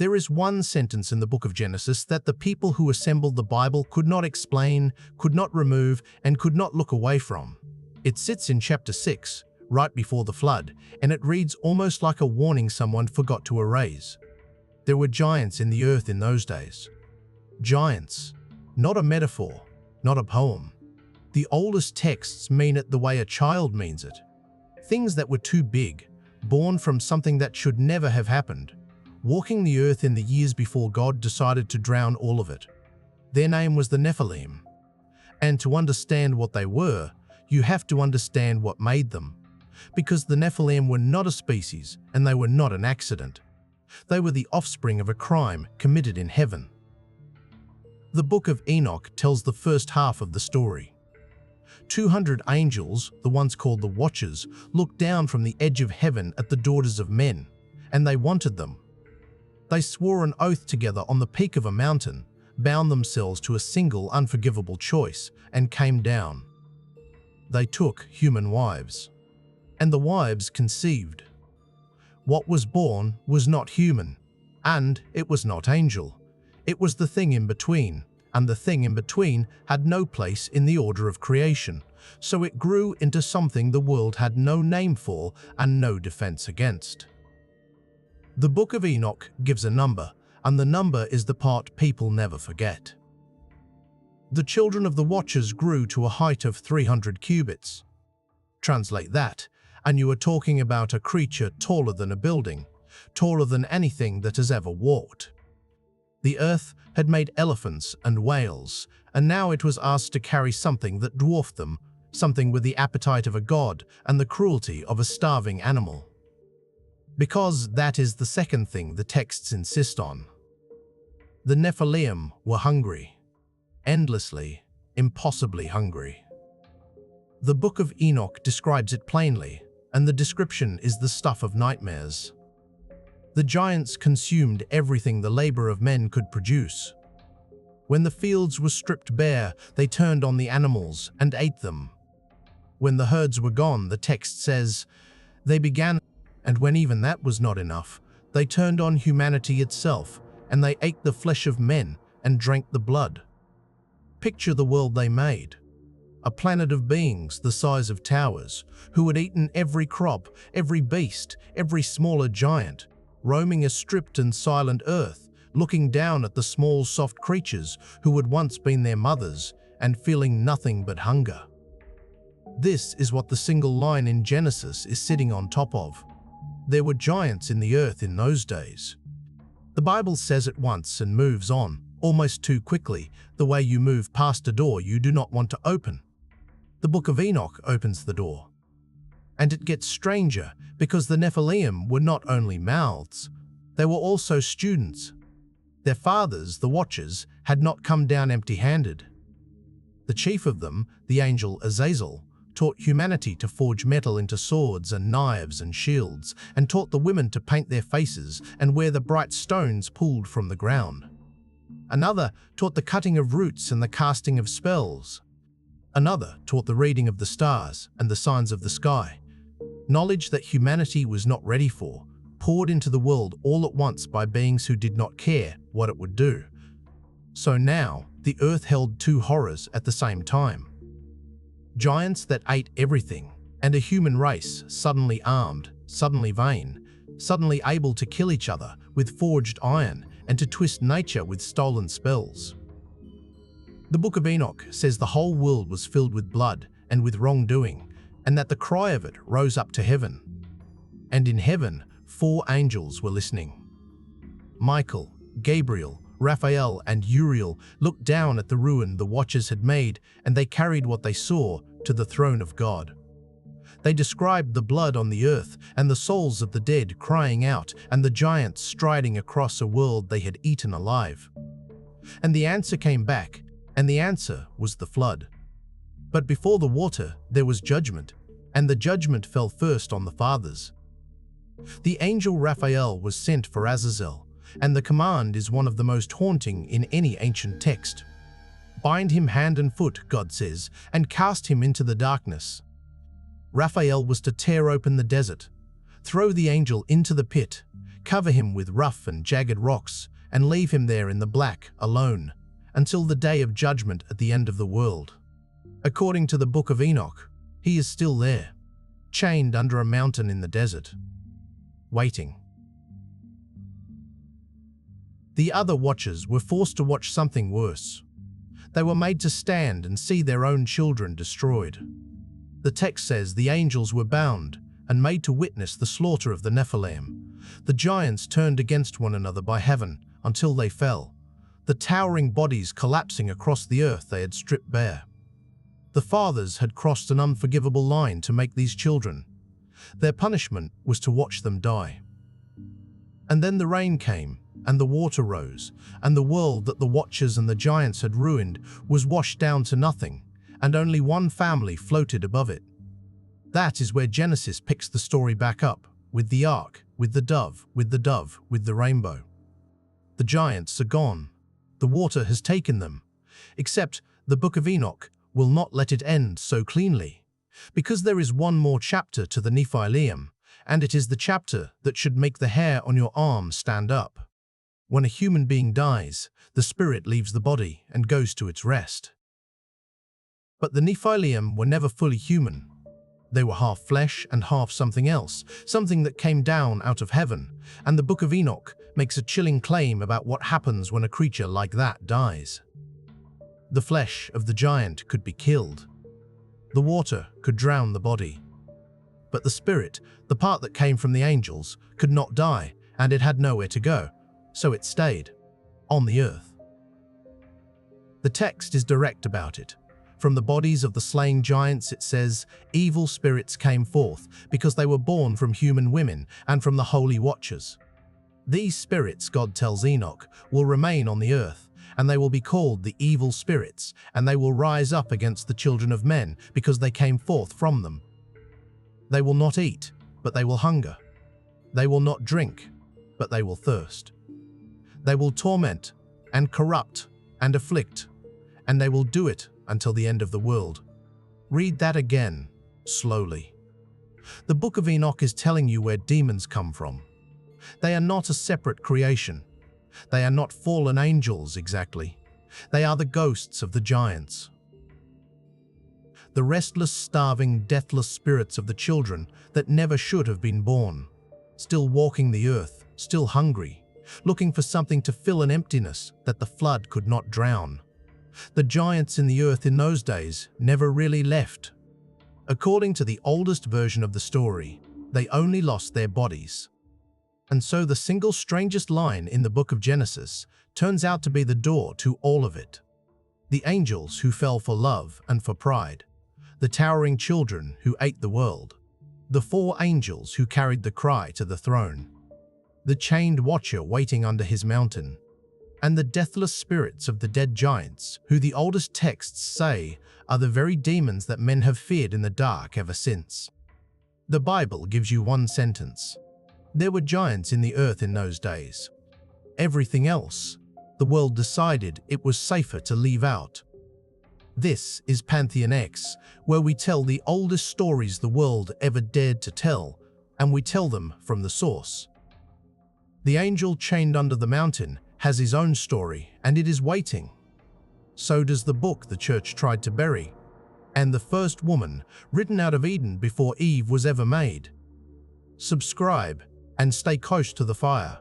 There is one sentence in the book of Genesis that the people who assembled the Bible could not explain, could not remove, and could not look away from. It sits in chapter 6, right before the flood, and it reads almost like a warning someone forgot to erase. There were giants in the earth in those days. Giants, not a metaphor, not a poem. The oldest texts mean it the way a child means it. Things that were too big, born from something that should never have happened, walking the earth in the years before God decided to drown all of it. Their name was the Nephilim. And to understand what they were, you have to understand what made them. Because the Nephilim were not a species, and they were not an accident. They were the offspring of a crime committed in heaven. The Book of Enoch tells the first half of the story. 200 angels, the ones called the Watchers, looked down from the edge of heaven at the daughters of men, and they wanted them. They swore an oath together on the peak of a mountain, bound themselves to a single unforgivable choice, and came down. They took human wives, and the wives conceived. What was born was not human, and it was not angel. It was the thing in between, and the thing in between had no place in the order of creation, so it grew into something the world had no name for and no defense against. The Book of Enoch gives a number, and the number is the part people never forget. The children of the Watchers grew to a height of 300 cubits. Translate that, and you are talking about a creature taller than a building, taller than anything that has ever walked. The earth had made elephants and whales, and now it was asked to carry something that dwarfed them, something with the appetite of a god and the cruelty of a starving animal. Because that is the second thing the texts insist on. The Nephilim were hungry. Endlessly, impossibly hungry. The Book of Enoch describes it plainly, and the description is the stuff of nightmares. The giants consumed everything the labor of men could produce. When the fields were stripped bare, they turned on the animals and ate them. When the herds were gone, the text says, they began, and when even that was not enough, they turned on humanity itself, and they ate the flesh of men and drank the blood. Picture the world they made. A planet of beings the size of towers, who had eaten every crop, every beast, every smaller giant, roaming a stripped and silent earth, looking down at the small soft creatures who had once been their mothers, and feeling nothing but hunger. This is what the single line in Genesis is sitting on top of. There were giants in the earth in those days. The Bible says it once and moves on, almost too quickly, the way you move past a door you do not want to open. The Book of Enoch opens the door. And it gets stranger, because the Nephilim were not only mouths, they were also students. Their fathers, the Watchers, had not come down empty-handed. The chief of them, the angel Azazel, taught humanity to forge metal into swords and knives and shields, and taught the women to paint their faces and wear the bright stones pulled from the ground. Another taught the cutting of roots and the casting of spells. Another taught the reading of the stars and the signs of the sky. Knowledge that humanity was not ready for, poured into the world all at once by beings who did not care what it would do. So now, the earth held two horrors at the same time. Giants that ate everything, and a human race suddenly armed, suddenly vain, suddenly able to kill each other with forged iron and to twist nature with stolen spells. The Book of Enoch says the whole world was filled with blood and with wrongdoing, and that the cry of it rose up to heaven. And in heaven, 4 angels were listening. Michael, Gabriel, Raphael, and Uriel looked down at the ruin the Watchers had made, and they carried what they saw to the throne of God. They described the blood on the earth and the souls of the dead crying out and the giants striding across a world they had eaten alive. And the answer came back, and the answer was the flood. But before the water there was judgment, and the judgment fell first on the fathers. The angel Raphael was sent for Azazel, and the command is one of the most haunting in any ancient text. Bind him hand and foot, God says, and cast him into the darkness. Raphael was to tear open the desert, throw the angel into the pit, cover him with rough and jagged rocks, and leave him there in the black, alone, until the day of judgment at the end of the world. According to the Book of Enoch, he is still there, chained under a mountain in the desert, waiting. The other watchers were forced to watch something worse. They were made to stand and see their own children destroyed. The text says the angels were bound and made to witness the slaughter of the Nephilim. The giants turned against one another by heaven until they fell, the towering bodies collapsing across the earth they had stripped bare. The fathers had crossed an unforgivable line to make these children. Their punishment was to watch them die. And then the rain came, and the water rose, and the world that the watchers and the giants had ruined was washed down to nothing, and only one family floated above it. That is where Genesis picks the story back up, with the ark, with the dove, with the rainbow. The giants are gone. The water has taken them. Except the Book of Enoch will not let it end so cleanly, because there is one more chapter to the Nephilim, and it is the chapter that should make the hair on your arm stand up. When a human being dies, the spirit leaves the body and goes to its rest. But the Nephilim were never fully human. They were half flesh and half something else, something that came down out of heaven, and the Book of Enoch makes a chilling claim about what happens when a creature like that dies. The flesh of the giant could be killed. The water could drown the body. But the spirit, the part that came from the angels, could not die, and it had nowhere to go, so it stayed on the earth. The text is direct about it. From the bodies of the slain giants it says, evil spirits came forth, because they were born from human women and from the holy watchers. These spirits, God tells Enoch, will remain on the earth, and they will be called the evil spirits, and they will rise up against the children of men, because they came forth from them. They will not eat, but they will hunger. They will not drink, but they will thirst. They will torment, and corrupt, and afflict, and they will do it until the end of the world. Read that again, slowly. The Book of Enoch is telling you where demons come from. They are not a separate creation. They are not fallen angels exactly. They are the ghosts of the giants. The restless, starving, deathless spirits of the children that never should have been born, still walking the earth, still hungry, looking for something to fill an emptiness that the flood could not drown. The giants in the earth in those days never really left. According to the oldest version of the story, they only lost their bodies. And so the single strangest line in the book of Genesis turns out to be the door to all of it. The angels who fell for love and for pride. The towering children who ate the world. The 4 angels who carried the cry to the throne. The chained watcher waiting under his mountain. And the deathless spirits of the dead giants, who the oldest texts say are the very demons that men have feared in the dark ever since. The Bible gives you one sentence. There were giants in the earth in those days. Everything else, the world decided it was safer to leave out. This is Pantheon X, where we tell the oldest stories the world ever dared to tell, and we tell them from the source. The angel chained under the mountain has his own story, and it is waiting. So does the book the church tried to bury, and the first woman written out of Eden before Eve was ever made. Subscribe and stay close to the fire.